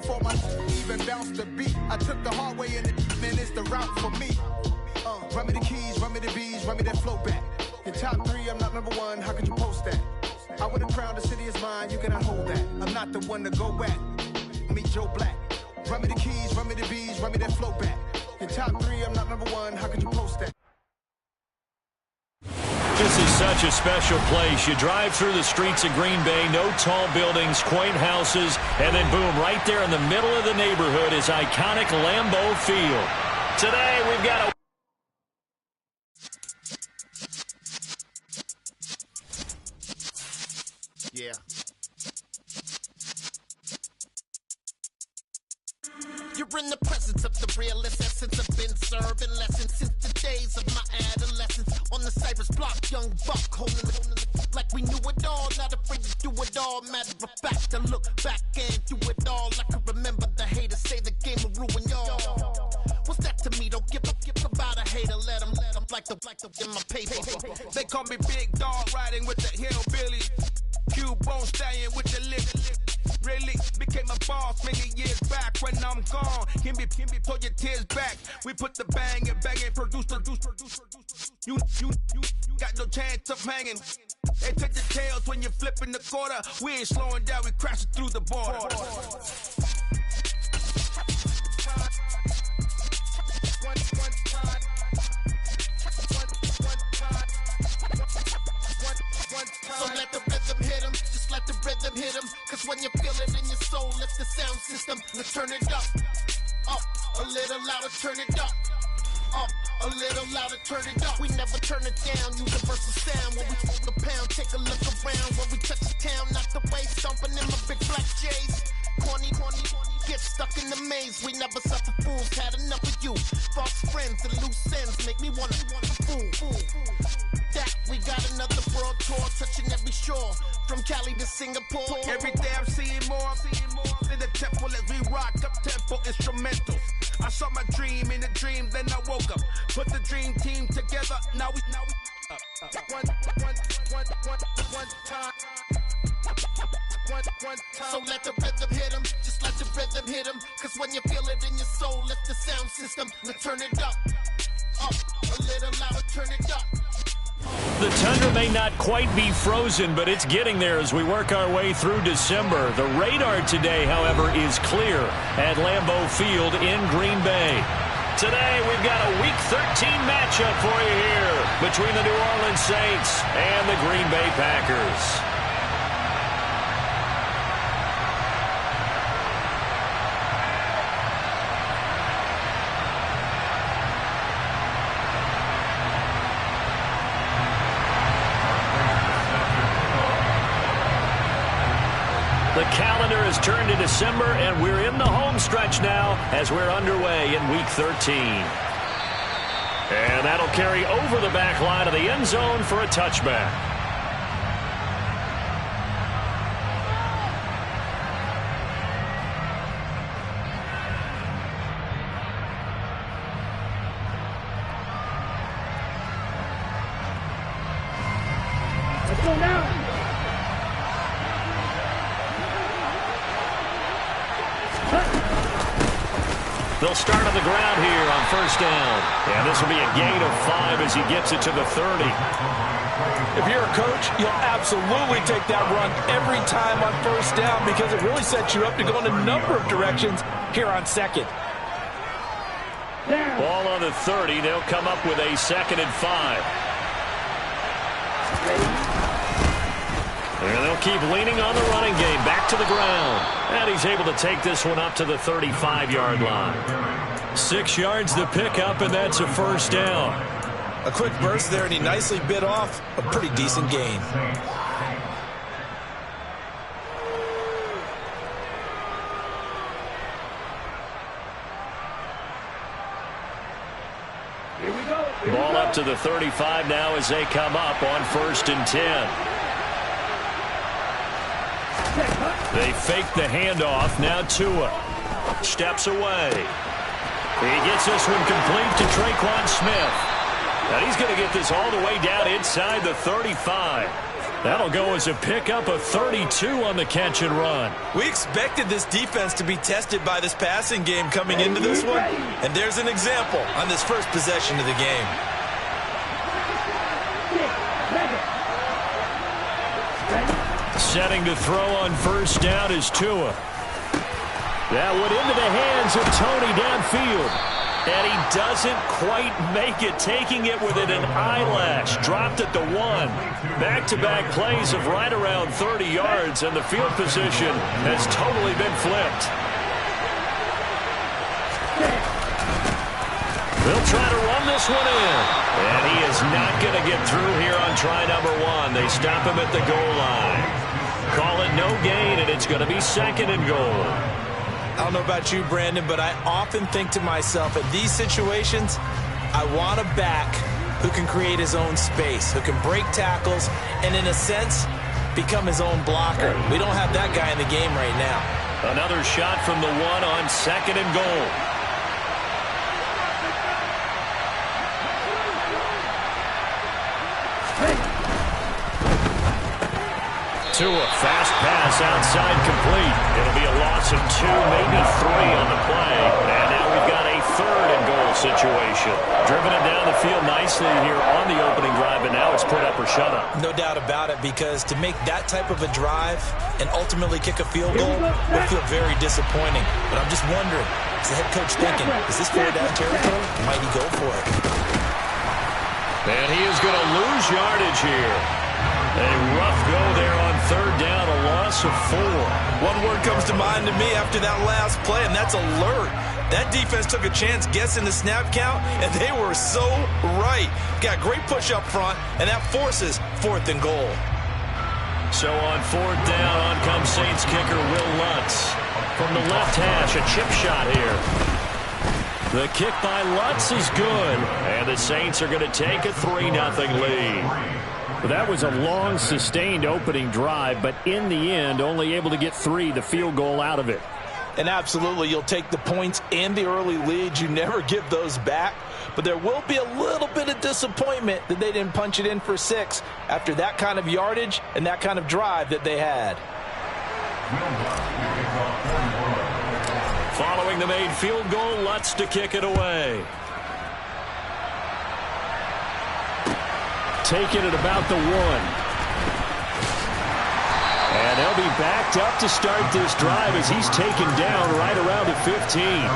before my even bounced the beat. I took the hard way and it's the route for me. Run me the keys, run me the bees, run me that flow back. In top 3, I'm not number 1, how could you post that? I would have crowned the city is mine, you cannot hold that. I'm not the one to go back. Meet Joe Black. Run me the keys, run me the bees, run me that flow back. In top 3, I'm not number 1, how could you post that? This is such a special place. You drive through the streets of Green Bay, no tall buildings, quaint houses, and then boom, right there in the middle of the neighborhood is iconic Lambeau Field. Today, we've got a yeah. You're in the presence of the realest essence. I've been serving lessons since the days of my adolescence. On the Cypress block, young buck holding it like we knew it all. Not afraid to do it all. Matter of fact, I look back and do it all. I can remember the haters say the game will ruin y'all. What's that to me? Don't give about a hater. Let them like the in my paper. They call me Big Dog, riding with the hillbilly. Q-Bone stallion with the lip. Really became a boss many years back. When I'm gone, can be pull your tears back. We put the bang and produce. You got no chance of hanging. They take the tails when you're flipping the quarter. We ain't slowing down, we crashing through the border. So let the rhythm hit him, just let the rhythm hit him. Cause when you feel it in your soul, lift the sound system. Let's turn it up, a little louder, turn it up, a little louder, turn it up. We never turn it down, universal sound. When we move the pound, take a look around. When we touch the town, not the way, stomping in my big black J's. Corny, get stuck in the maze. We never suffer fools, had enough of you. False friends and loose ends make me wanna fool. That we got another world tour, touching every shore, from Cali to Singapore. Every day I'm seeing more in the temple as we rock up tempo instrumentals. I saw my dream in a dream, then I woke up. Put the dream team together, now we one time. So let the rhythm hit him, just let the rhythm hit him. Cause when you feel it in your soul, lift the sound system. Let's turn it up, a little louder, turn it up. The tundra may not quite be frozen, but it's getting there as we work our way through December. The radar today, however, is clear at Lambeau Field in Green Bay. Today, we've got a Week 13 matchup for you here between the New Orleans Saints and the Green Bay Packers. The calendar has turned to December, and we're in the home stretch now as we're underway in Week 13. And that'll carry over the back line of the end zone for a touchback. Let's go now. They'll start on the ground here on first down. And this will be a gain of 5 as he gets it to the 30. If you're a coach, you'll absolutely take that run every time on first down because it really sets you up to go in a number of directions here on second. Ball on the 30. They'll come up with a 2nd and 5. And they'll keep leaning on the running game. Back to the ground. And he's able to take this one up to the 35-yard line. 6 yards to pick up, and that's a first down. A quick burst there, and he nicely bit off a pretty decent gain. Ball up to the 35 now as they come up on 1st and 10. They fake the handoff. Now Tua steps away. He gets this one complete to Traquan Smith. And he's going to get this all the way down inside the 35. That'll go as a pickup of 32 on the catch and run. We expected this defense to be tested by this passing game coming into this one, and there's an example on this first possession of the game. Setting to throw on first down is Tua. That went into the hands of Tony downfield. And he doesn't quite make it, taking it within an eyelash. Dropped at the 1. Back-to-back plays of right around 30 yards, and the field position has totally been flipped. They'll try to run this one in. And he is not going to get through here on try number 1. They stop him at the goal line. Call it no gain, and it's going to be 2nd and goal. I don't know about you, Brandon, but I often think to myself, at these situations, I want a back who can create his own space, who can break tackles, and in a sense, become his own blocker. We don't have that guy in the game right now. Another shot from the 1 on 2nd and goal. Tua, fast pass outside, complete. It'll be a loss of 2, maybe 3 on the play. And now we've got a 3rd and goal situation. Driven it down the field nicely here on the opening drive, and now it's put up or shut up. No doubt about it, because to make that type of a drive and ultimately kick a field goal would feel very disappointing. But I'm just wondering, is the head coach thinking, is this 4-down territory? Might he go for it? And he is going to lose yardage here. A rough go there on 3rd down, a loss of 4. One word comes to mind to me after that last play, and that's alert. That defense took a chance guessing the snap count, and they were so right. Got great push up front, and that forces 4th and goal. So on 4th down, on comes Saints kicker Will Lutz. From the left hash, a chip shot here. The kick by Lutz is good, and the Saints are going to take a 3-0 lead. Well, that was a long, sustained opening drive, but in the end, only able to get 3, the field goal out of it. And absolutely, you'll take the points and the early leads. You never give those back. But there will be a little bit of disappointment that they didn't punch it in for 6 after that kind of yardage and that kind of drive that they had. Following the made field goal, Lutz to kick it away. Taking it about the 1. And they'll be backed up to start this drive as he's taken down right around the 15.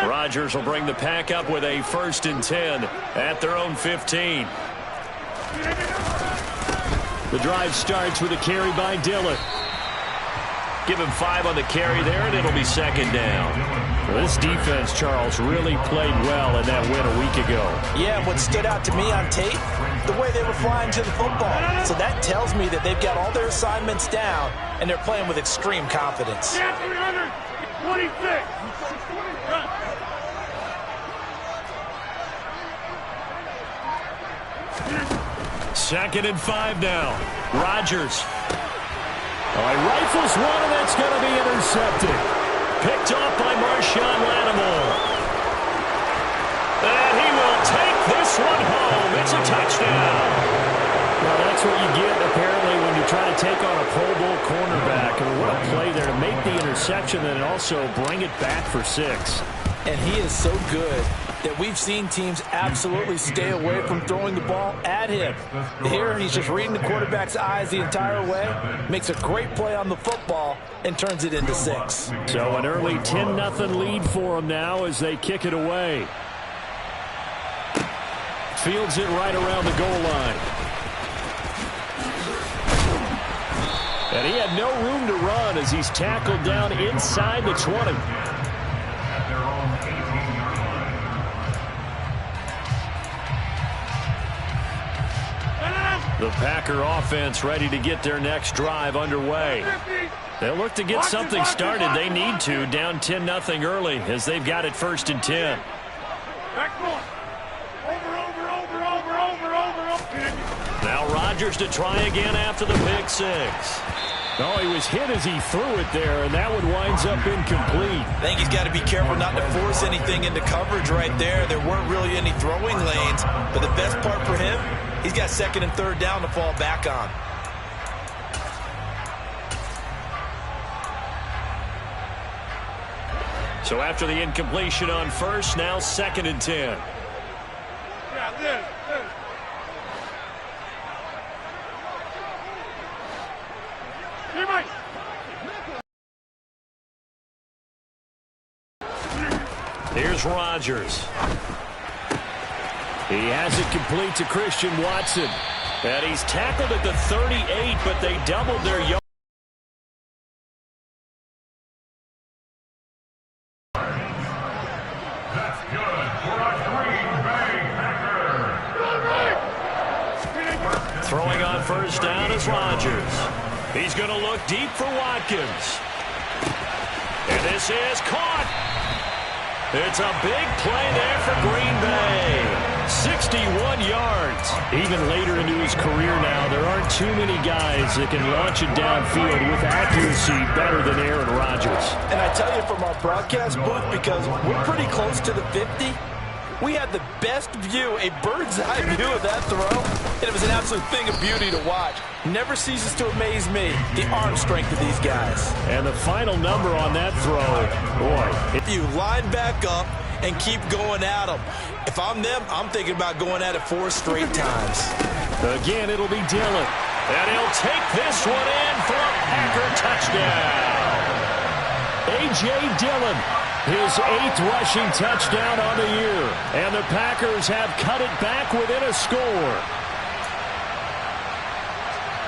Rodgers will bring the pack up with a 1st and 10 at their own 15. The drive starts with a carry by Dillon. Give him 5 on the carry there, and it'll be 2nd down. Well, this defense, Charles, really played well in that win a week ago. Yeah, what stood out to me on tape, the way they were flying to the football. So that tells me that they've got all their assignments down, and they're playing with extreme confidence. 326. 2nd and 5 now. Rodgers. Oh, he rifles one, and that's going to be intercepted. Picked off by Marshawn Lattimore. And he will take this one home. It's a touchdown. Well, that's what you get, apparently, when you try to take on a Pro Bowl cornerback. I mean, what a play there to make the interception and also bring it back for 6. And he is so good that we've seen teams absolutely stay away from throwing the ball at him. Here, he's just reading the quarterback's eyes the entire way, makes a great play on the football, and turns it into 6. So an early 10-0 lead for him now as they kick it away. Fields it right around the goal line. And he had no room to run as he's tackled down inside the 20. The Packer offense ready to get their next drive underway. They'll look to get something started. They need to, down 10-0 early as they've got it 1st and 10. Now Rodgers to try again after the pick 6. Oh, he was hit as he threw it there, and that one winds up incomplete. I think he's got to be careful not to force anything into coverage right there. There weren't really any throwing lanes, but the best part for him, he's got second and third down to fall back on. So after the incompletion on first, now 2nd and 10. Here's Rodgers. He has it complete to Christian Watson. And he's tackled at the 38, but they doubled their yard. Throwing on first down is Rodgers. He's going to look deep for Watkins. And this is caught. It's a big play there for Green Bay. 61 yards. Even later into his career now, there aren't too many guys that can launch it downfield with accuracy better than Aaron Rodgers. And I tell you from our broadcast booth, because we're pretty close to the 50, we had the best view, a bird's eye view of that throw, and it was an absolute thing of beauty to watch. Never ceases to amaze me, the arm strength of these guys. And the final number on that throw, boy. If you line back up and keep going at them. If I'm them, I'm thinking about going at it 4 straight times. Again, it'll be Dillon. And he'll take this one in for a Packer touchdown. A.J. Dillon, his 8th rushing touchdown on the year. And the Packers have cut it back within a score.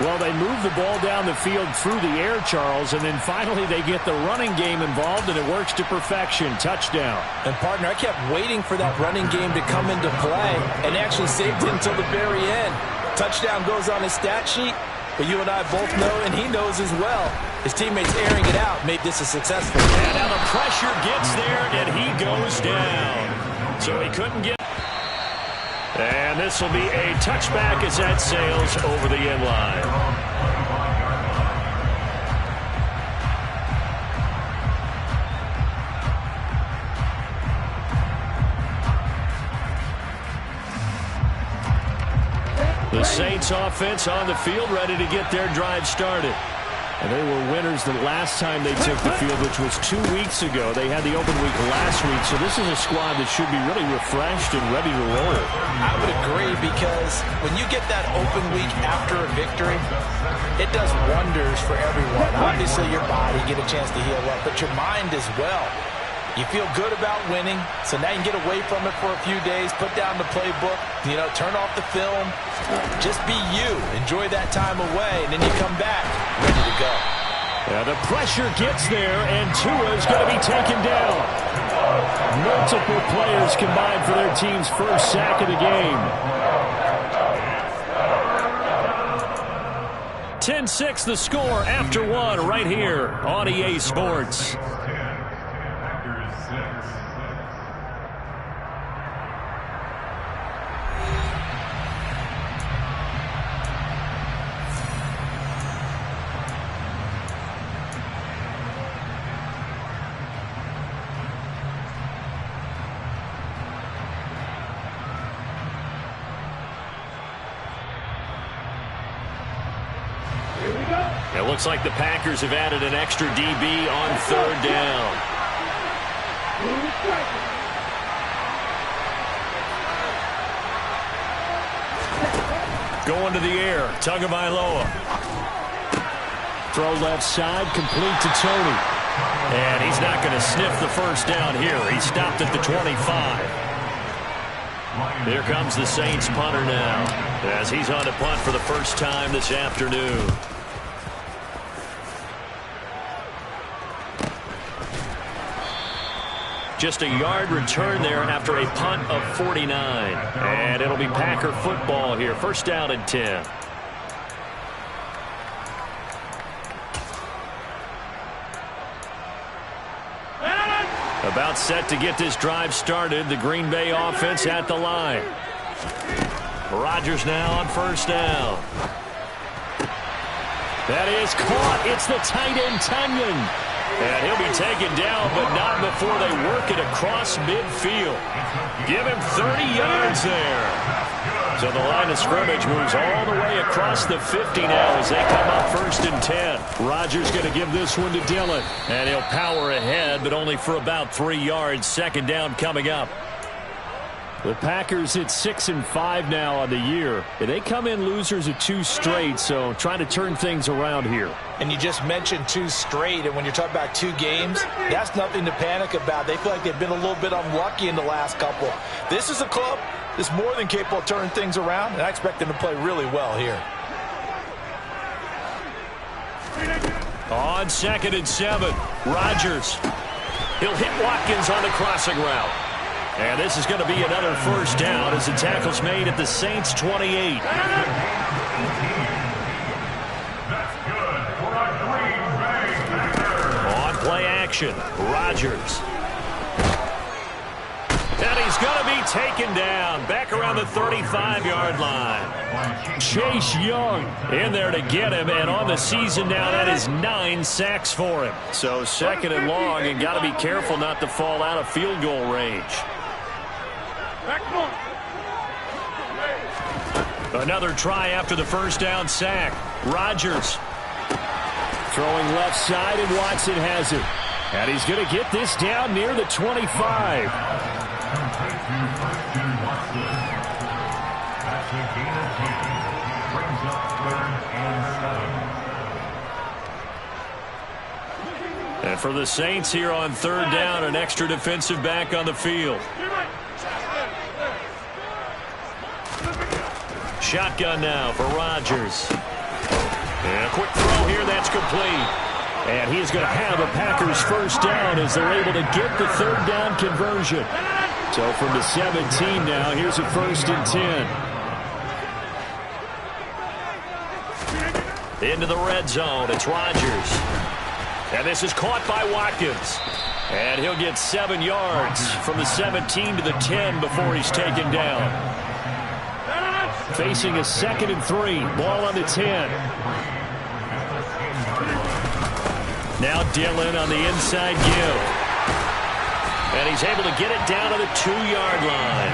Well, they move the ball down the field through the air, Charles, and then finally they get the running game involved, and it works to perfection. Touchdown. And, partner, I kept waiting for that running game to come into play and actually saved it until the very end. Touchdown goes on his stat sheet, but you and I both know, and he knows as well, his teammates airing it out made this a successful. And now the pressure gets there, and he goes down. So he couldn't get. And this will be a touchback as that sails over the end line. The Saints offense on the field, ready to get their drive started. And they were winners the last time they took the field, which was 2 weeks ago. They had the open week last week, so this is a squad that should be really refreshed and ready to roll. I would agree, because when you get that open week after a victory, it does wonders for everyone. Obviously, your body get a chance to heal up, but your mind as well. You feel good about winning, so now you can get away from it for a few days, put down the playbook, turn off the film. Just be you. Enjoy that time away, and then you come back ready to go. Yeah, the pressure gets there, and Tua is going to be taken down. Multiple players combined for their team's first sack of the game. 10-6 the score after one right here on EA Sports. It looks like the Packers have added an extra DB on third down. Going to the air, Tagovailoa. Throw left side, complete to Tony. And he's not going to sniff the first down here. He stopped at the 25. Here comes the Saints punter now, as he's on to punt for the first time this afternoon. Just a yard return there after a punt of 49. And it'll be Packer football here. First down and 10. About set to get this drive started. The Green Bay offense at the line. Rodgers now on first down. That is caught. It's the tight end, Tunyon. And he'll be taken down, but not before they work it across midfield. Give him 30 yards there. So the line of scrimmage moves all the way across the 50 now as they come up 1st and 10. Rodgers going to give this one to Dillon. And he'll power ahead, but only for about 3 yards. 2nd down coming up. The Packers at 6-5 now on the year. They come in losers of 2 straight, so trying to turn things around here. And you just mentioned 2 straight, and when you're talking about 2 games, that's nothing to panic about. They feel like they've been a little bit unlucky in the last couple. This is a club that's more than capable of turning things around, and I expect them to play really well here. On 2nd and 7, Rodgers. He'll hit Watkins on the crossing route. And this is going to be another 1st down as the tackle's made at the Saints' 28. On play action, Rodgers. And he's going to be taken down back around the 35-yard line. Chase Young in there to get him, and on the season now, that is 9 sacks for him. So 2nd and long, and got to be careful not to fall out of field goal range. Another try after the 1st down sack. Rodgers throwing left side, and Watson has it. And he's going to get this down near the 25. And for the Saints here on 3rd down, an extra defensive back on the field. Shotgun now for Rodgers. And a quick throw here, that's complete. And he is going to have a Packers 1st down as they're able to get the 3rd down conversion. So from the 17 now, here's a 1st and 10. Into the red zone, it's Rodgers. And this is caught by Watkins. And he'll get 7 yards from the 17 to the 10 before he's taken down. Facing a 2nd and 3. Ball on the 10. Now Dillon on the inside give. And he's able to get it down to the 2-yard line.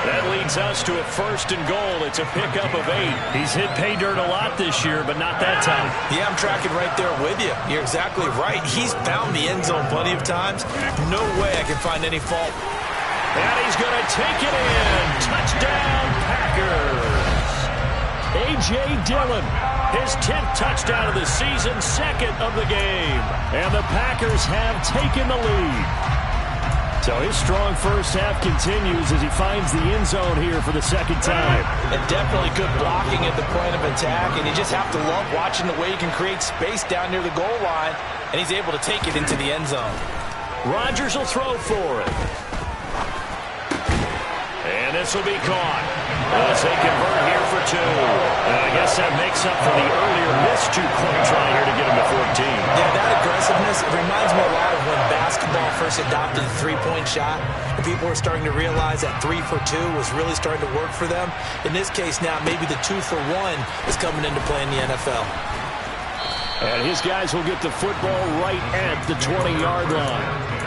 That leads us to a 1st and goal. It's a pickup of 8. He's hit pay dirt a lot this year, but not that time. Yeah, I'm tracking right there with you. You're exactly right. He's found the end zone plenty of times. No way I can find any fault. And he's going to take it in. Touchdown, Packers. A.J. Dillon, his 10th touchdown of the season, 2nd of the game. And the Packers have taken the lead. So his strong 1st half continues as he finds the end zone here for the 2nd time. And definitely good blocking at the point of attack, and you just have to love watching the way he can create space down near the goal line, and he's able to take it into the end zone. Rodgers will throw for it. And this will be caught as they convert here for 2. And I guess that makes up for the earlier missed 2-point try here to get him to 14. Yeah, that aggressiveness, it reminds me a lot of when basketball first adopted the 3-point shot. And people were starting to realize that 3 for 2 was really starting to work for them. In this case now, maybe the 2 for 1 is coming into play in the NFL. And his guys will get the football right at the 20-yard line.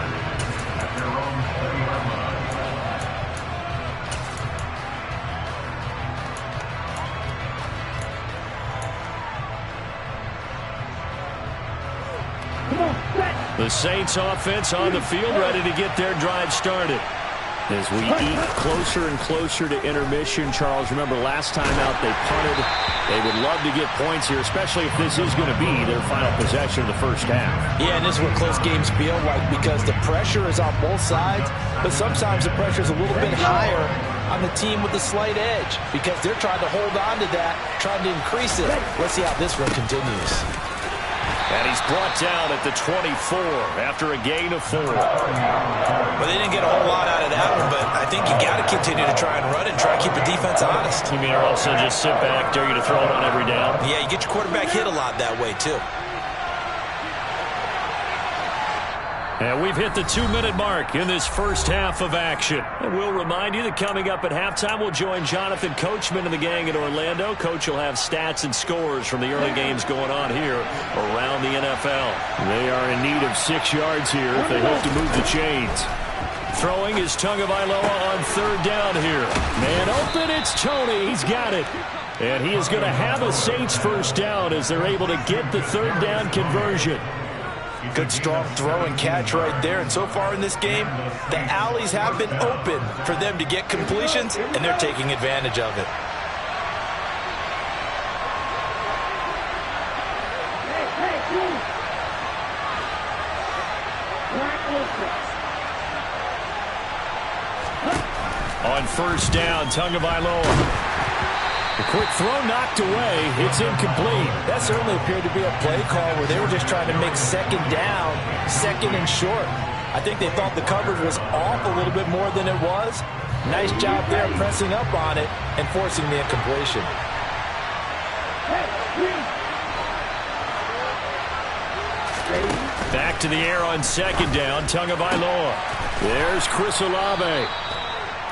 The Saints offense on the field, ready to get their drive started. As we eat closer and closer to intermission, Charles, remember last time out they punted. They would love to get points here, especially if this is going to be their final possession of the 1st half. Yeah, and this is what close games feel like because the pressure is on both sides, but sometimes the pressure is a little bit higher on the team with the slight edge because they're trying to hold on to that, trying to increase it. Let's see how this one continues. And he's brought down at the 24 after a gain of 4. Well, they didn't get a whole lot out of that one, but I think you got to continue to try and run it and try and keep the defense honest. You mean also just sit back, dare you to throw it on every down? Yeah, you get your quarterback hit a lot that way, too. And we've hit the 2-minute mark in this first half of action. And we'll remind you that coming up at halftime, we'll join Jonathan Coachman and the gang in Orlando. Coach will have stats and scores from the early games going on here around the NFL. They are in need of 6 yards here if they hope to move the chains. Throwing is Tagovailoa on third down here. Man open, it's Tony. He's got it. And he is going to have a Saints first down as they're able to get the third down conversion. Good strong throw and catch right there. And so far in this game, the alleys have been open for them to get completions, and they're taking advantage of it. On first down, Tagovailoa. The quick throw knocked away. It's incomplete. That certainly appeared to be a play call where they were just trying to make second down, second and short. I think they thought the coverage was off a little bit more than it was. Nice job there pressing up on it and forcing the incompletion. Back to the air on second down, Tagovailoa. There's Chris Olave.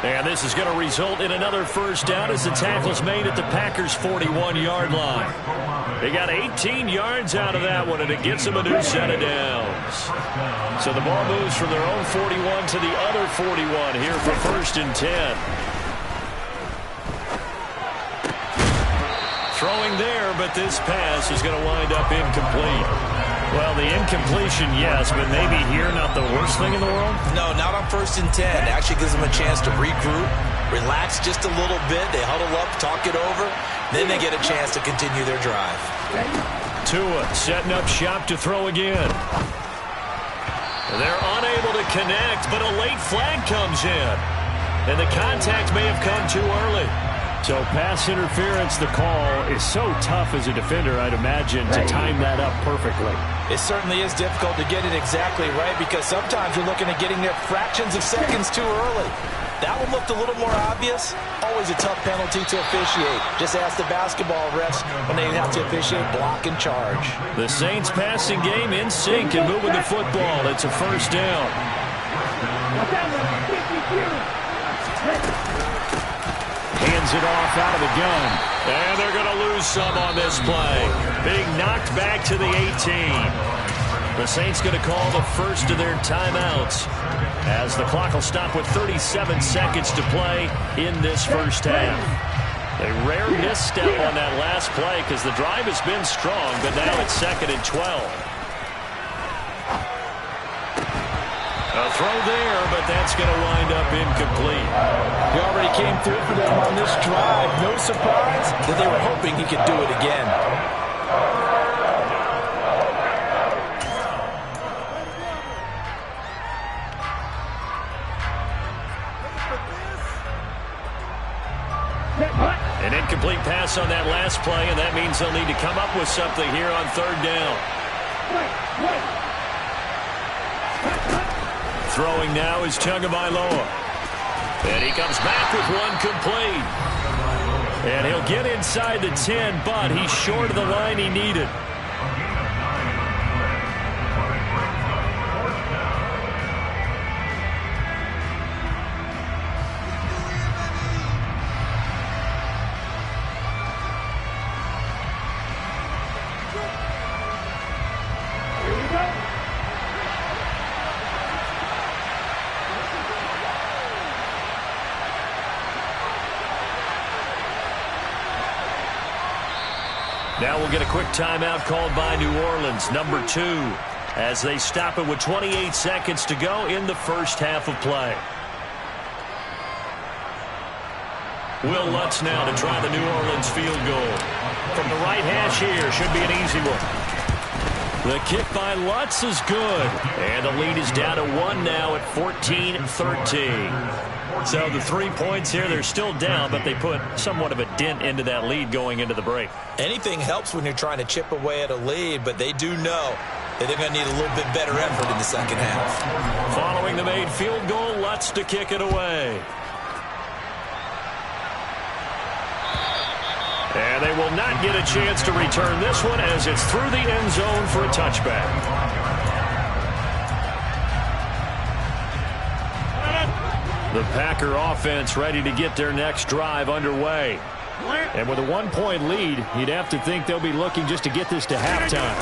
And this is going to result in another first down as the tackle's made at the Packers' 41-yard line. They got 18 yards out of that one, and it gets them a new set of downs. So the ball moves from their own 41 to the other 41 here for first and 10. Throwing there, but this pass is going to wind up incomplete. Well, the incompletion, yes, but maybe here not the worst thing in the world? No, not on first and 10. It actually gives them a chance to regroup, relax just a little bit. They huddle up, talk it over. Then they get a chance to continue their drive. Tua setting up shop to throw again. They're unable to connect, but a late flag comes in. And the contact may have come too early. So pass interference, the call is so tough as a defender, I'd imagine, to time that up perfectly. It certainly is difficult to get it exactly right because sometimes you're looking at getting there fractions of seconds too early. That one looked a little more obvious. Always a tough penalty to officiate. Just ask the basketball refs when they have to officiate block and charge. The Saints passing game in sync and moving the football. It's a first down. Hands it off out of the gun. And they're going to lose some on this play. Being knocked back to the 18. The Saints going to call the first of their timeouts as the clock will stop with 37 seconds to play in this first half. A rare misstep on that last play because the drive has been strong, but now it's 2nd and 12. A throw there, but that's going to wind up incomplete. He already came through for them on this drive. No surprise that they were hoping he could do it again. An incomplete pass on that last play, and that means they'll need to come up with something here on third down. Throwing now is Tagovailoa. And he comes back with one complete. And he'll get inside the 10, but he's short of the line he needed. Now we'll get a quick timeout called by New Orleans, number 2, as they stop it with 28 seconds to go in the first half of play. Will Lutz now to try the New Orleans field goal. From the right hash here, should be an easy one. The kick by Lutz is good, and the lead is down to 1 now at 14-13. So the 3 points here, they're still down, but they put somewhat of a dent into that lead going into the break. Anything helps when you're trying to chip away at a lead, but they do know that they're going to need a little bit better effort in the second half. Following the made field goal, Lutz to kick it away. And they will not get a chance to return this one as it's through the end zone for a touchback. The Packer offense ready to get their next drive underway. And with a 1-point lead, you'd have to think they'll be looking just to get this to halftime.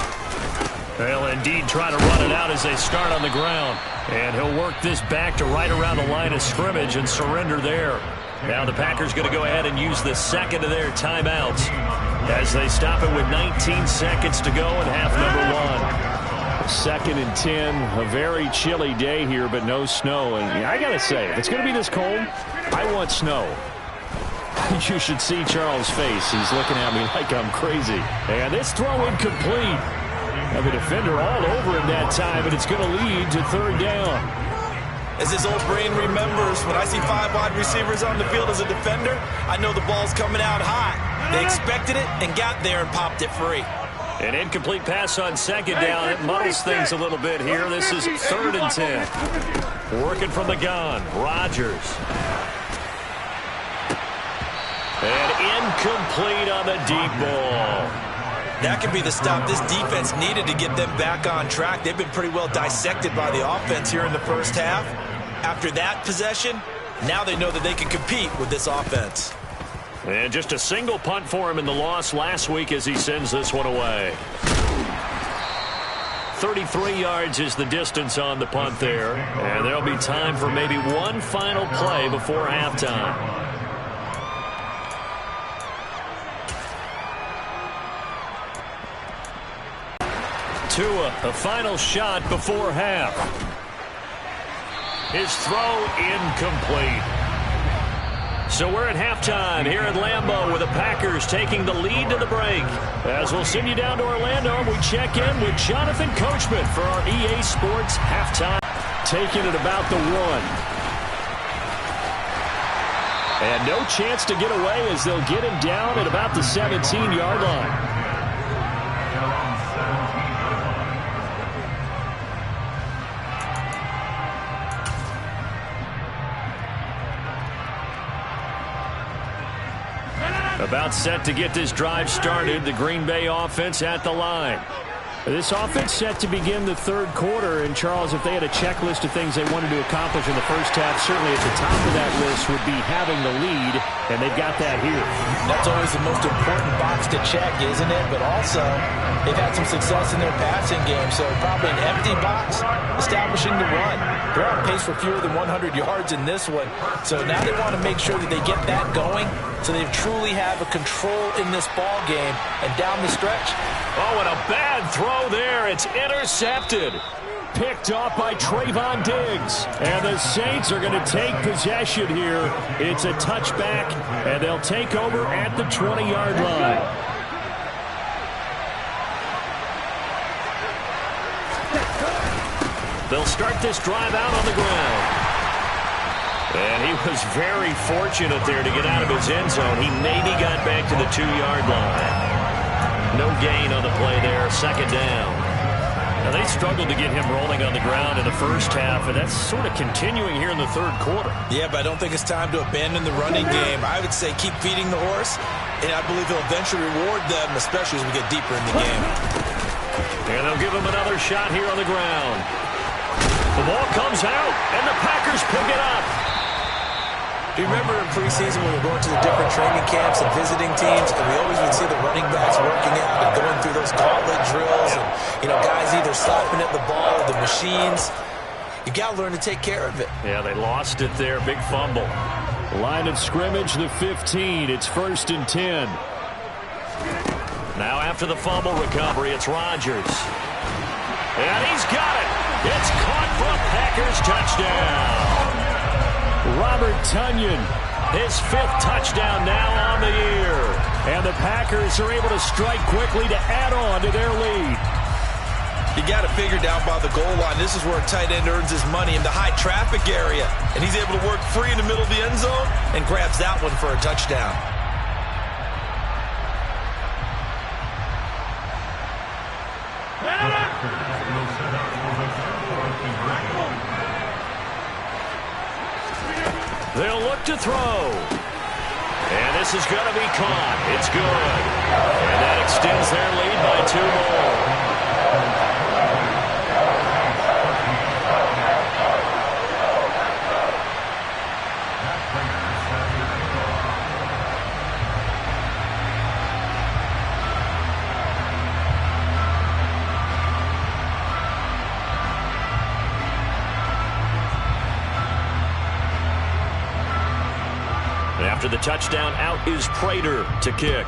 They'll indeed try to run it out as they start on the ground. And he'll work this back to right around the line of scrimmage and surrender there. Now the Packers going to go ahead and use the second of their timeouts as they stop it with 19 seconds to go in half number 1. 2nd and 10, a very chilly day here, but no snow. And I got to say, if it's going to be this cold, I want snow. You should see Charles' face. He's looking at me like I'm crazy. And this throw incomplete. And the defender all over him that time, and it's going to lead to 3rd down. As his old brain remembers, when I see 5 wide receivers on the field as a defender, I know the ball's coming out hot. They expected it and got there and popped it free. An incomplete pass on 2nd down. It muddles things a little bit here. This is 3rd and 10. Working from the gun, Rodgers. And incomplete on the deep ball. That could be the stop this defense needed to get them back on track. They've been pretty well dissected by the offense here in the first half. After that possession, now they know that they can compete with this offense. And just a single punt for him in the loss last week as he sends this one away. 33 yards is the distance on the punt there. And there'll be time for maybe one final play before halftime. Tua, a final shot before half. His throw incomplete. So we're at halftime here at Lambeau with the Packers taking the lead to the break. As we'll send you down to Orlando, we check in with Jonathan Coachman for our EA Sports halftime. Taking it about the 1. And no chance to get away as they'll get him down at about the 17-yard line. About set to get this drive started, the Green Bay offense at the line. This offense set to begin the 3rd quarter, and Charles, if they had a checklist of things they wanted to accomplish in the first half, certainly at the top of that list would be having the lead, and they've got that here. That's always the most important box to check, isn't it? But also, they've had some success in their passing game, so probably an empty box, establishing the run. They're on pace for fewer than 100 yards in this one, so now they want to make sure that they get that going so they truly have a control in this ball game. And down the stretch, oh, and a bad throw there. It's intercepted. Picked off by Trayvon Diggs. And the Saints are going to take possession here. It's a touchback, and they'll take over at the 20-yard line. They'll start this drive out on the ground. And he was very fortunate there to get out of his end zone. He maybe got back to the 2-yard line. No gain on the play there, 2nd down. Now, they struggled to get him rolling on the ground in the first half, and that's sort of continuing here in the 3rd quarter. Yeah, but I don't think it's time to abandon the running game. I would say keep feeding the horse, and I believe he'll eventually reward them, especially as we get deeper in the game. And they'll give him another shot here on the ground. The ball comes out, and the Packers pick it up. Do you remember in preseason when we were going to the different training camps and visiting teams, and we always would see the running backs working out and going through those gauntlet drills, and, you know, guys either slapping at the ball or the machines. You got to learn to take care of it. Yeah, they lost it there. Big fumble. Line of scrimmage, the 15. It's 1st and 10. Now after the fumble recovery, it's Rodgers. And he's got it. It's caught for a Packers touchdown. Robert Tonyan, his 5th touchdown now on the year. And the Packers are able to strike quickly to add on to their lead. You got to figure down by the goal line. This is where a tight end earns his money in the high traffic area. And he's able to work free in the middle of the end zone and grabs that one for a touchdown. They'll look to throw. And this is going to be caught. It's good. And that extends their lead by 2 more. And after the touchdown, out is Prater to kick.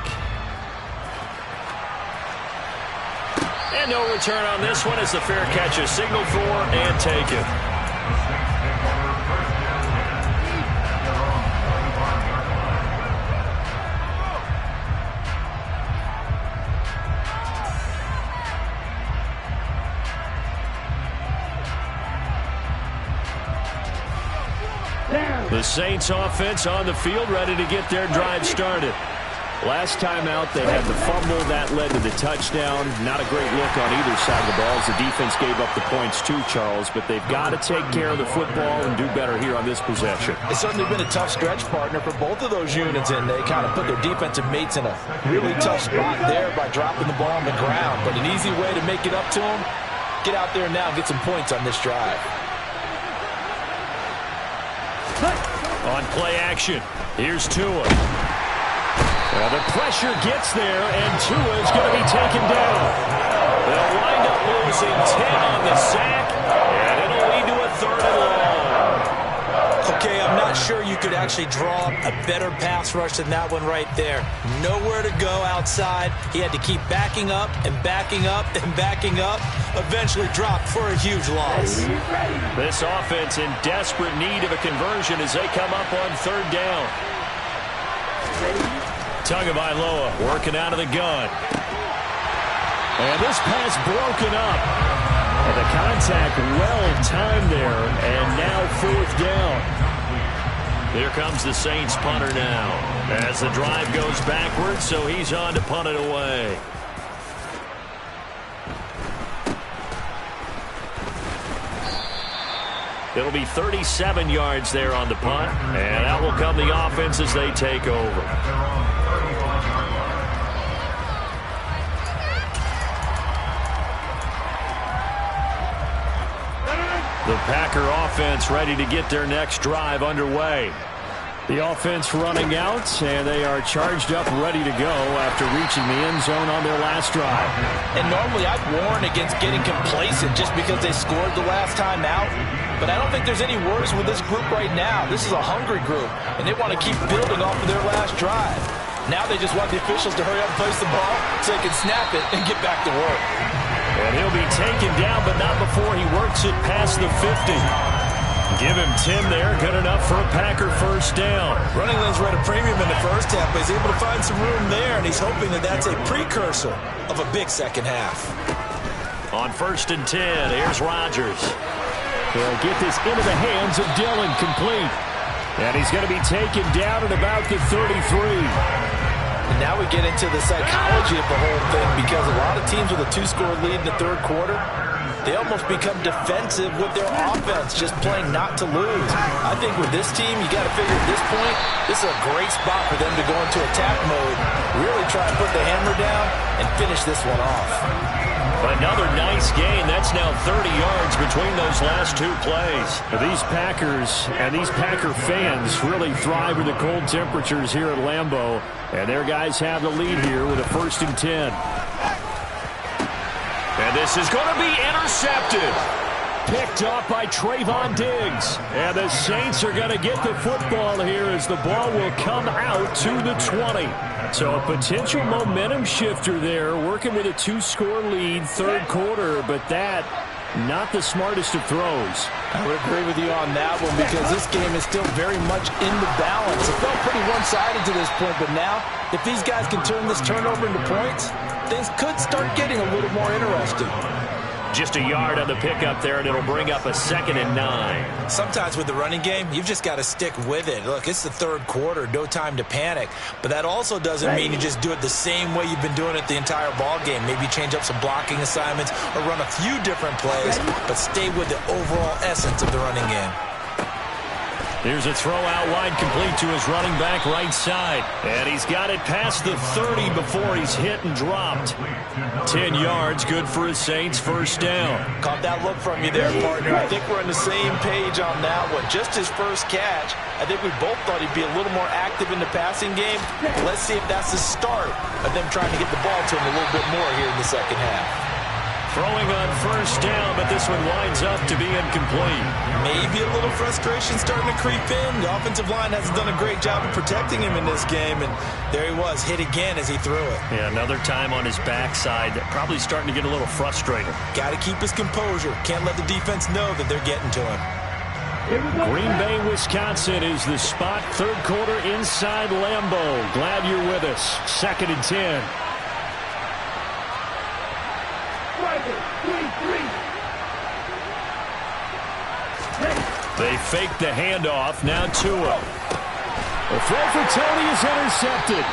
And no return on this one as the fair catch is signaled for and taken. The Saints offense on the field, ready to get their drive started. Last time out, they had the fumble that led to the touchdown. Not a great look on either side of the ball as the defense gave up the points too, Charles. But they've got to take care of the football and do better here on this possession. It's certainly been a tough stretch, partner, for both of those units, and they kind of put their defensive mates in a really tough spot there by dropping the ball on the ground. But an easy way to make it up to them, get out there now and get some points on this drive. On play action, here's Tua. Well, the pressure gets there, and Tua is going to be taken down. They'll wind up losing 10 on the sack, and it'll lead to a 3rd and long. Okay, I'm not sure you could actually draw a better pass rush than that one right there. Nowhere to go outside. He had to keep backing up and backing up and backing up. Eventually dropped for a huge loss. This offense in desperate need of a conversion as they come up on 3rd down. Tagovailoa working out of the gun. And this pass broken up. And the contact well timed there. And now 4th down. Here comes the Saints punter now. As the drive goes backwards, so he's on to punt it away. It'll be 37 yards there on the punt. And out will come the offense as they take over. The Packer offense ready to get their next drive underway. The offense running out, and they are charged up, ready to go after reaching the end zone on their last drive. And normally I'd warn against getting complacent just because they scored the last time out. But I don't think there's any worries with this group right now. This is a hungry group, and they want to keep building off of their last drive. Now they just want the officials to hurry up and place the ball so they can snap it and get back to work. And he'll be taken down, but not before he works it past the 50. Give him 10 there, good enough for a Packer 1st down. Running lanes were at a premium in the first half, but he's able to find some room there, and he's hoping that that's a precursor of a big second half. On 1st and 10, here's Rodgers. They'll get this into the hands of Dillon, complete. And he's going to be taken down at about the 33. And now we get into the psychology of the whole thing, because a lot of teams with a 2-score lead in the 3rd quarter, they almost become defensive with their offense, just playing not to lose. I think with this team, you got to figure at this point, this is a great spot for them to go into attack mode, really try and put the hammer down and finish this one off. Another nice gain. That's now 30 yards between those last 2 plays. These Packers and these Packer fans really thrive with the cold temperatures here at Lambeau. And their guys have the lead here with a 1st and 10. And this is going to be intercepted. Picked off by Trayvon Diggs. And the Saints are going to get the football here as the ball will come out to the 20. So a potential momentum shifter there, working with a 2-score lead, 3rd quarter, but that, not the smartest of throws. I would agree with you on that one, because this game is still very much in the balance. It felt pretty one-sided to this point, but now, if these guys can turn this turnover into points, things could start getting a little more interesting. Just a yard on the pickup there, and it'll bring up a 2nd and 9. Sometimes with the running game, you've just got to stick with it. Look, it's the 3rd quarter, no time to panic. But that also doesn't mean you just do it the same way you've been doing it the entire ball game. Maybe change up some blocking assignments or run a few different plays, but stay with the overall essence of the running game. Here's a throw out wide, complete to his running back right side. And he's got it past the 30 before he's hit and dropped. 10 yards, good for his Saints, 1st down. Caught that look from you there, partner. I think we're on the same page on that one. Just his first catch. I think we both thought he'd be a little more active in the passing game. Let's see if that's the start of them trying to get the ball to him a little bit more here in the second half. Throwing on first down, but this one winds up to be incomplete. Maybe a little frustration starting to creep in. The offensive line hasn't done a great job of protecting him in this game, and there he was, hit again as he threw it. Yeah, another time on his backside, probably starting to get a little frustrated. Got to keep his composure. Can't let the defense know that they're getting to him. Green Bay, Wisconsin is the spot. Third quarter inside Lambeau. Glad you're with us. 2nd and 10. They fake the handoff. Now Tua. The throw for Tony is intercepted.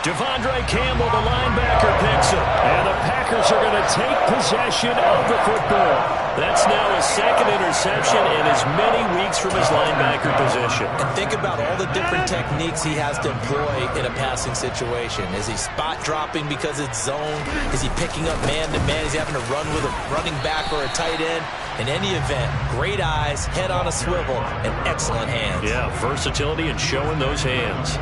Devondre Campbell, the linebacker, picks it. And the Packers are going to take possession of the football. That's now his 2nd interception in as many weeks from his linebacker position. And think about all the different techniques he has to employ in a passing situation. Is he spot dropping because it's zone? Is he picking up man-to-man? Is he having to run with a running back or a tight end? In any event, great eyes, head on a swivel, and excellent hands. Yeah, versatility and showing those hands.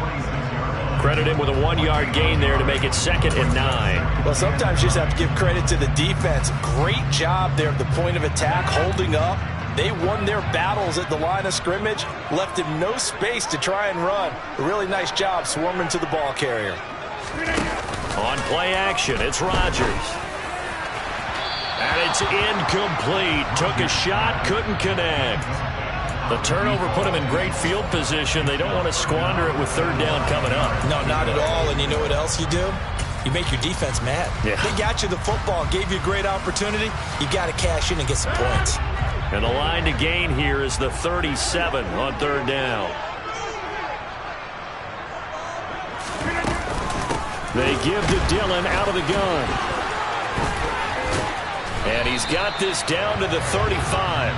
Credit him with a 1-yard gain there to make it 2nd and 9. Well, sometimes you just have to give credit to the defense. Great job there at the point of attack, holding up. They won their battles at the line of scrimmage, left him no space to try and run. A really nice job swarming to the ball carrier. On play action, it's Rodgers. And it's incomplete. Took a shot, couldn't connect. The turnover put him in great field position. They don't want to squander it with 3rd down coming up. No, not at all. And you know what else you do? You make your defense mad. Yeah. They got you the football, gave you a great opportunity. You got to cash in and get some points. And the line to gain here is the 37 on 3rd down. They give to Dillon out of the gun. And he's got this down to the 35.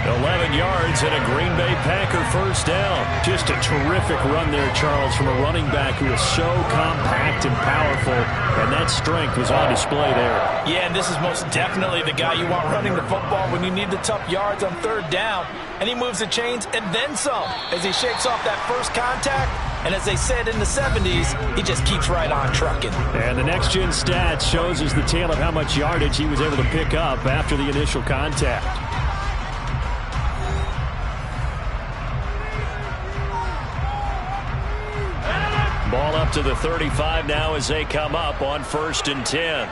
11 yards and a Green Bay Packer 1st down. Just a terrific run there, Charles, from a running back who is so compact and powerful, and that strength was on display there. Yeah, and this is most definitely the guy you want running the football when you need the tough yards on 3rd down. And he moves the chains and then some as he shakes off that first contact. And as they said in the 70s, he just keeps right on trucking. And the next-gen stats shows us the tale of how much yardage he was able to pick up after the initial contact. Ball up to the 35 now as they come up on 1st and 10.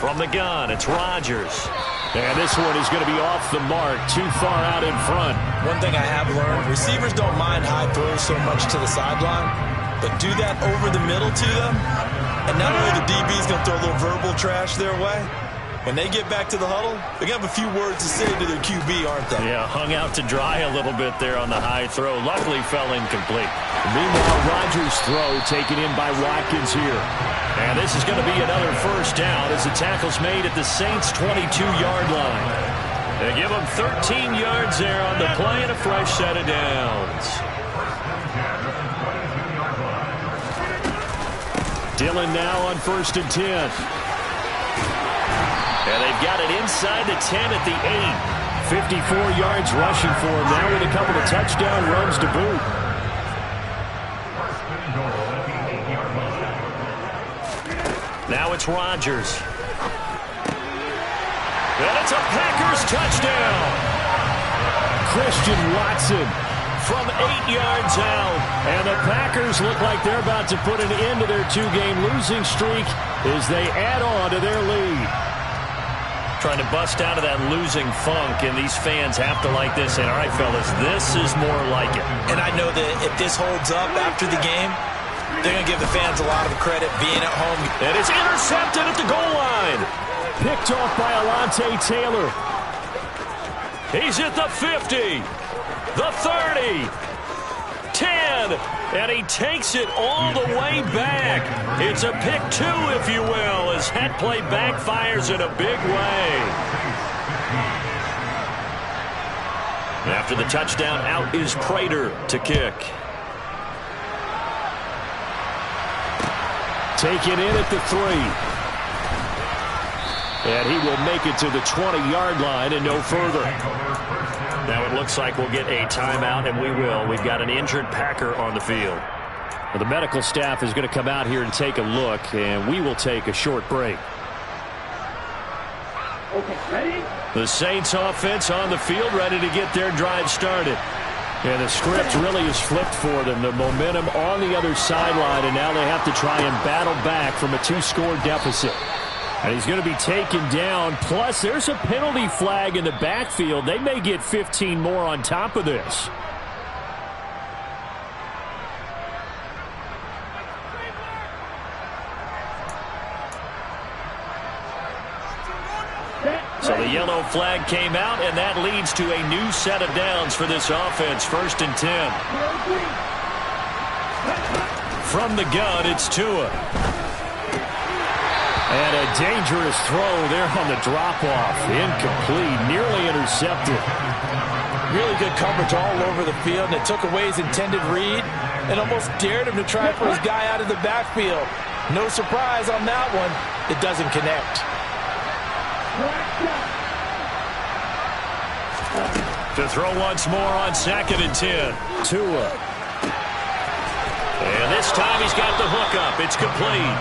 From the gun, it's Rodgers. And this one is going to be off the mark, too far out in front. One thing I have learned, receivers don't mind high throws so much to the sideline, but do that over the middle to them, and not only the DB is going to throw a little verbal trash their way, when they get back to the huddle, they're going to have a few words to say to their QB, aren't they? Yeah, hung out to dry a little bit there on the high throw. Luckily fell incomplete. Meanwhile, Rodgers' throw taken in by Watkins here. And this is going to be another 1st down as the tackle's made at the Saints' 22-yard line. They give them 13 yards there on the play and a fresh set of downs. Dillon now on 1st and 10. And they've got it inside the 10 at the 8. 54 yards rushing for him now with a couple of touchdown runs to boot. Now it's Rodgers. And it's a Packers touchdown. Christian Watson from 8 yards out. And the Packers look like they're about to put an end to their 2-game losing streak as they add on to their lead. Trying to bust out of that losing funk, and these fans have to like this. And all right, fellas, this is more like it. And I know that if this holds up after the game, they're going to give the fans a lot of credit being at home. And it's intercepted at the goal line. Picked off by Alontae Taylor. He's at the 50, the 30, 10, and he takes it all the way back. It's a pick 2, if you will, as that play backfires in a big way. After the touchdown, out is Prater to kick. Taken in at the 3. And he will make it to the 20-yard line and no further. Now it looks like we'll get a timeout, and we will. We've got an injured Packer on the field. Well, the medical staff is going to come out here and take a look, and we will take a short break. Okay, ready? The Saints offense on the field, ready to get their drive started. And the script really is flipped for them. The momentum on the other sideline, and now they have to try and battle back from a 2-score deficit. And he's going to be taken down. Plus, there's a penalty flag in the backfield. They may get 15 more on top of this. So the yellow flag came out, and that leads to a new set of downs for this offense. 1st and 10. From the gun, it's Tua. And a dangerous throw there on the drop-off. Incomplete, nearly intercepted. Really good coverage all over the field, and it took away his intended read and almost dared him to try for his guy out of the backfield. No surprise on that one. It doesn't connect. To throw once more on 2nd and 10. Tua. And this time he's got the hook up. It's complete.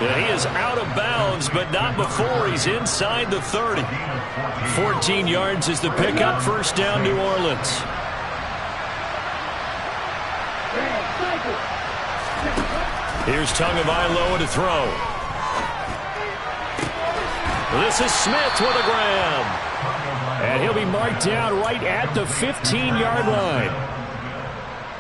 And he is out of bounds, but not before he's inside the 30. 14 yards is the pickup. 1st down, New Orleans. Here's Tagovailoa to throw. This is Smith with a grab. And he'll be marked down right at the 15-yard line.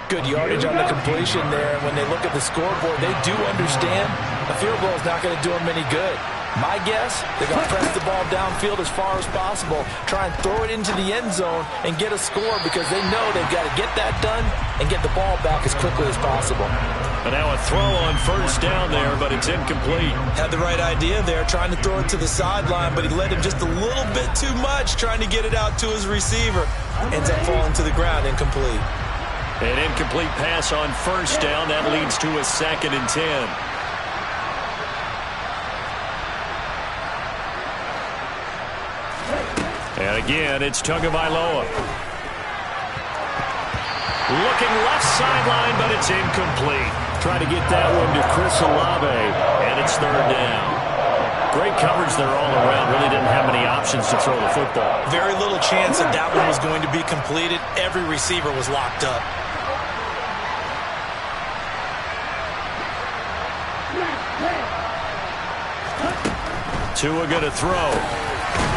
Good yardage on the completion there. When they look at the scoreboard, they do understand a field goal is not going to do them any good. My guess, they're going to press the ball downfield as far as possible, try and throw it into the end zone and get a score because they know they've got to get that done and get the ball back as quickly as possible. And now a throw on 1st down there, but it's incomplete. Had the right idea there, trying to throw it to the sideline, but he led him just a little bit too much, trying to get it out to his receiver. Ends up falling to the ground, incomplete. An incomplete pass on 1st down. That leads to a 2nd and 10. And again, it's Tagovailoa. Looking left sideline, but it's incomplete. Try to get that one to Chris Olave, and it's 3rd down. Great coverage there all around. Really didn't have many options to throw the football. Very little chance that that one was going to be completed. Every receiver was locked up. Tua going to throw.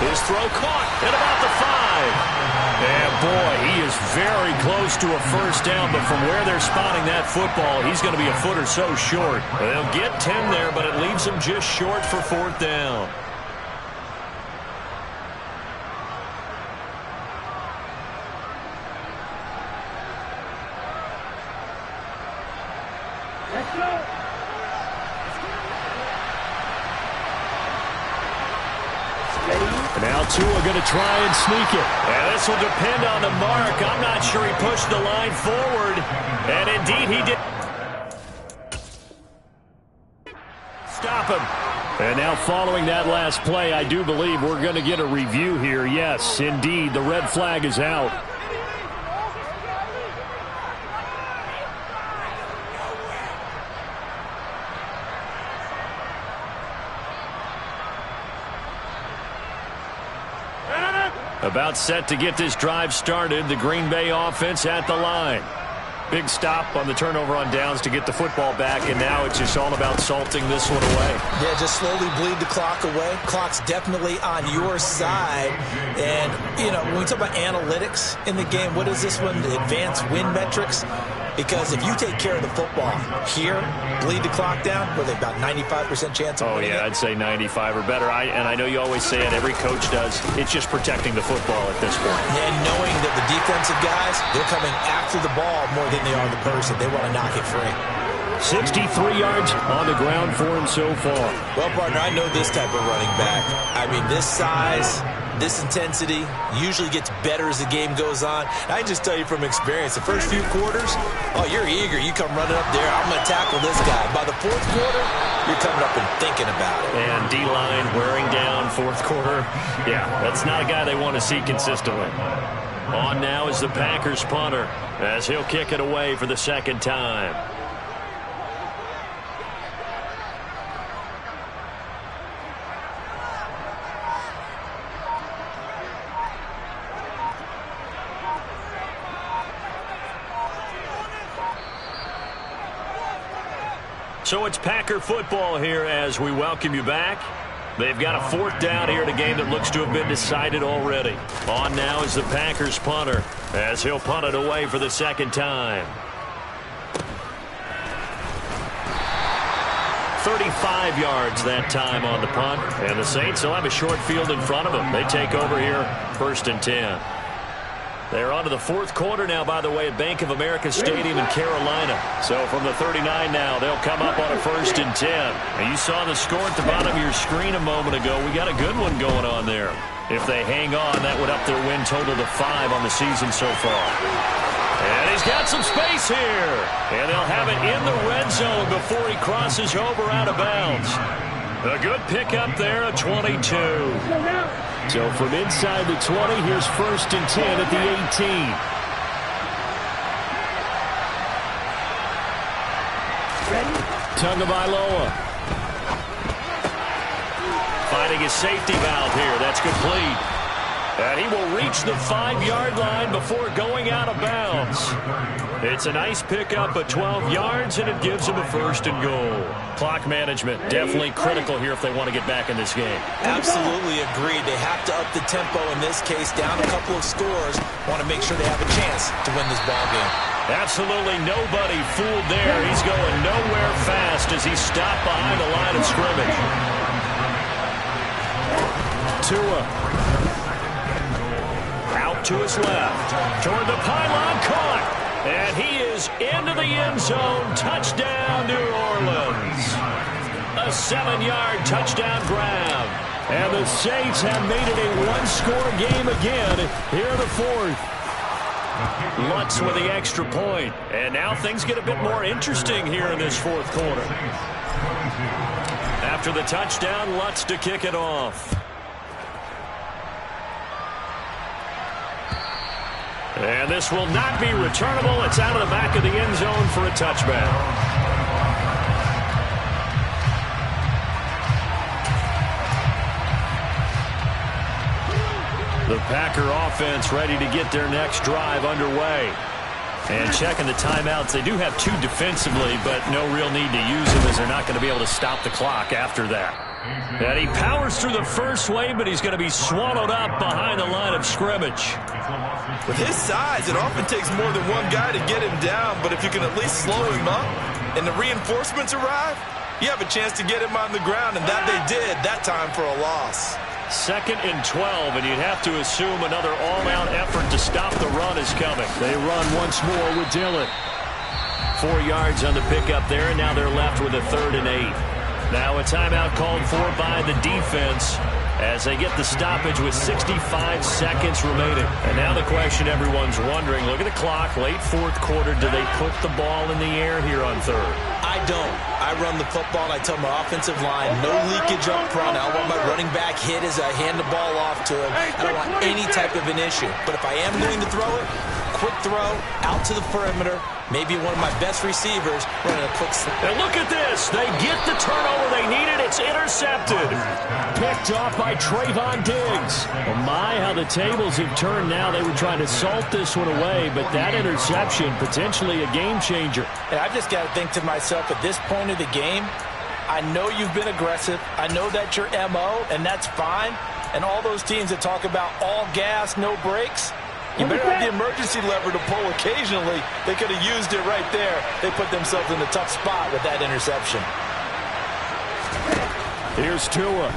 His throw caught at about the 5. And boy, he is very close to a 1st down, but from where they're spotting that football, he's going to be a foot or so short. They'll get 10 there, but it leaves him just short for 4th down. Let's go. Now Tua going to try and sneak it. And this will depend on the mark. I'm not sure he pushed the line forward. And indeed he did. Stop him. And now following that last play, I do believe we're going to get a review here. Yes, indeed, the red flag is out. About set to get this drive started. The Green Bay offense at the line. Big stop on the turnover on downs to get the football back, and now it's just all about salting this one away. Yeah, just slowly bleed the clock away. Clock's definitely on your side. And, you know, when we talk about analytics in the game, what is this one? Advanced win metrics? Because if you take care of the football here, bleed the clock down, with about 95% chance of winning it. I'd say 95 or better. And I know you always say it, every coach does. It's just protecting the football at this point. And knowing that the defensive guys, they're coming after the ball more than they are the person. They want to knock it free. 63 yards on the ground for him so far. Well, partner, I know this type of running back. I mean, this size, this intensity usually gets better as the game goes on. I can just tell you from experience, the first few quarters, oh, you're eager. You come running up there, I'm going to tackle this guy. By the fourth quarter, you're coming up and thinking about it. And D-line wearing down fourth quarter. Yeah, that's not a guy they want to see consistently. On now is the Packers punter as he'll kick it away for the second time. So it's Packer football here as we welcome you back. They've got a 4th down here in a game that looks to have been decided already. On now is the Packers punter as he'll punt it away for the 2nd time. 35 yards that time on the punt. And the Saints will have a short field in front of them. They take over here 1st and 10. They're on to the 4th quarter now, by the way, at Bank of America Stadium in Carolina. So from the 39 now, they'll come up on a 1st and 10. And you saw the score at the bottom of your screen a moment ago. We got a good one going on there. If they hang on, that would up their win total to 5 on the season so far. And he's got some space here. And they'll have it in the red zone before he crosses over out of bounds. A good pickup there at 22. So from inside the 20, here's 1st and 10 at the 18. Tagovailoa. Finding his safety valve here. That's complete. And he will reach the 5-yard line before going out of bounds. It's a nice pickup at 12 yards, and it gives him a 1st and goal. Clock management, definitely critical here if they want to get back in this game. Absolutely agreed. They have to up the tempo in this case, down a couple of scores. Want to make sure they have a chance to win this ball game. Absolutely nobody fooled there. He's going nowhere fast as he stopped behind the line of scrimmage. Tua. Out to his left. Toward the pylon, caught. And he is into the end zone. Touchdown, New Orleans. A 7-yard touchdown grab. And the Saints have made it a one-score game again here in the 4th. Lutz with the extra point. And now things get a bit more interesting here in this 4th quarter. After the touchdown, Lutz to kick it off. And this will not be returnable. It's out of the back of the end zone for a touchback. The Packer offense ready to get their next drive underway. And checking the timeouts, they do have 2 defensively, but no real need to use them as they're not going to be able to stop the clock after that. And he powers through the first wave, but he's going to be swallowed up behind the line of scrimmage. With his size, it often takes more than one guy to get him down, but if you can at least slow him up and the reinforcements arrive, you have a chance to get him on the ground, and that they did that time for a loss. 2nd and 12, and you'd have to assume another all-out effort to stop the run is coming. They run once more with Dillon. 4 yards on the pickup there, and now they're left with a 3rd and 8. Now a timeout called for by the defense as they get the stoppage with 65 seconds remaining. And now the question everyone's wondering, look at the clock, late 4th quarter, do they put the ball in the air here on 3rd? I don't. I run the football, and I tell my offensive line, no leakage up front. I don't want my running back hit as I hand the ball off to him. I don't want any type of an issue. But if I am going to throw it, quick throw, out to the perimeter, maybe one of my best receivers running a quick slip. And look at this. They get the turnover they needed. It's intercepted. Picked off by Trayvon Diggs. Oh my, how the tables have turned now. They were trying to salt this one away, but that interception, potentially a game changer. And I just got to think to myself, at this point of the game, I know you've been aggressive. I know that's your MO, and that's fine. And all those teams that talk about all gas, no brakes, you better have the emergency lever to pull occasionally. They could have used it right there. They put themselves in a tough spot with that interception. Here's Tua.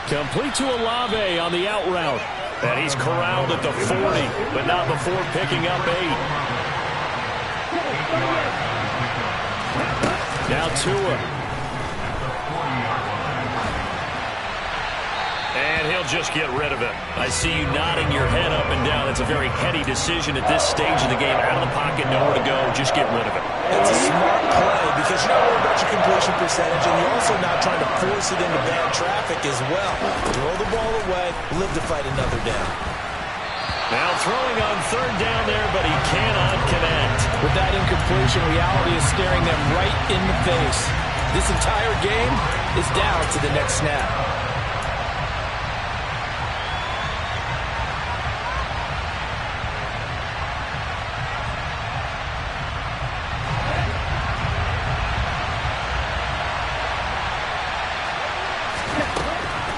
Complete to Olave on the out route. And he's corralled at the 40, but not before picking up 8. Now Tua. And he'll just get rid of it. I see you nodding your head up and down. That's a very heady decision at this stage of the game. Out of the pocket, nowhere to go. Just get rid of it. It's a smart play because you're not worried about your completion percentage, and you're also not trying to force it into bad traffic as well. Throw the ball away, live to fight another down. Now throwing on 3rd down there, but he cannot connect. With that incompletion, reality is staring them right in the face. This entire game is down to the next snap.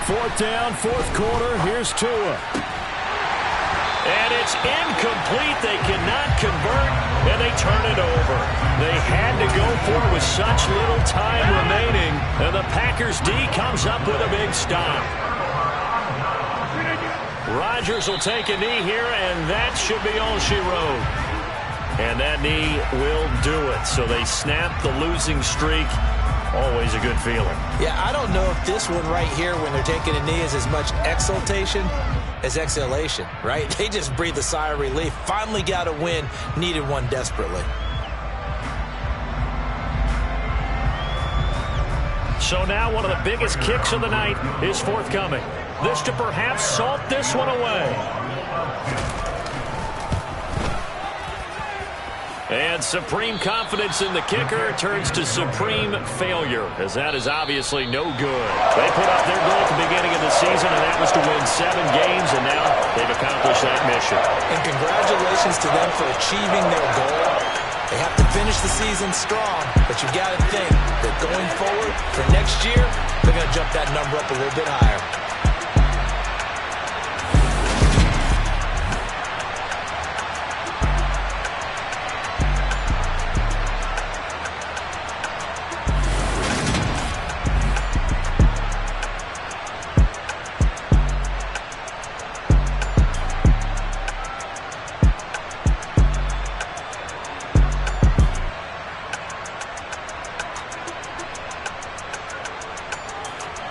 4th down, 4th quarter. Here's Tua. And it's incomplete. They cannot convert, and they turn it over. They had to go for it with such little time remaining, and the Packers D comes up with a big stop. Rodgers will take a knee here, and that should be all she wrote. And that knee will do it. So they snap the losing streak. Always a good feeling. Yeah, I don't know if this one right here, when they're taking a knee, is as much exultation as exhalation, right? They just breathe a sigh of relief. Finally got a win. Needed one desperately. So now one of the biggest kicks of the night is forthcoming. This to perhaps salt this one away. And supreme confidence in the kicker turns to supreme failure, as that is obviously no good. They put up their goal at the beginning of the season, and that was to win 7 games, and now they've accomplished that mission. And congratulations to them for achieving their goal. They have to finish the season strong, but you got to think that going forward for next year, they're going to jump that number up a little bit higher.